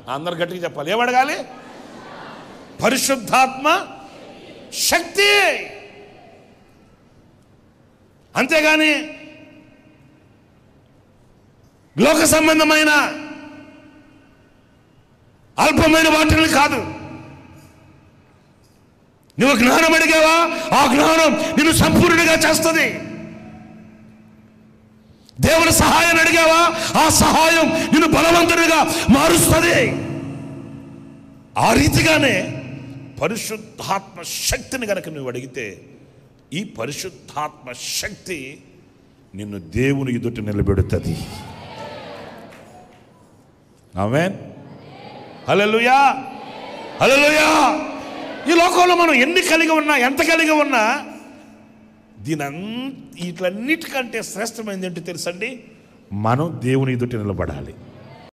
అందరు గట్టిగా చెప్పాలి. ఏం అడగాలి? పరిశుద్ధాత్మ శక్తి. అంతేగాని లోక సంబంధమైన అల్పమైన వాటిని కాదు. నువ్వు జ్ఞానం అడిగావా, ఆ జ్ఞానం నిన్ను సంపూర్ణంగా చేస్తుంది. దేవుని సహాయం అడిగావా, ఆ సహాయం నిన్ను బలవంతుడిగా మారుస్తుంది. ఆ రీతిగానే పరిశుద్ధాత్మ శక్తిని కనుక నువ్వు అడిగితే, ఈ పరిశుద్ధాత్మ శక్తి నిన్ను దేవుని ఎదుట నిలబెడుతుంది. ఆమేన్. హల్లెలూయా, హల్లెలూయా. ఈ లోకంలో మనం ఎన్ని కలిగి ఉన్నా, ఎంత కలిగి ఉన్నా, వీటన్నిటికంటే శ్రేష్టమైనది ఏంటో తెలుసండి? మనం దేవుని ఎదుట నిలబడాలి.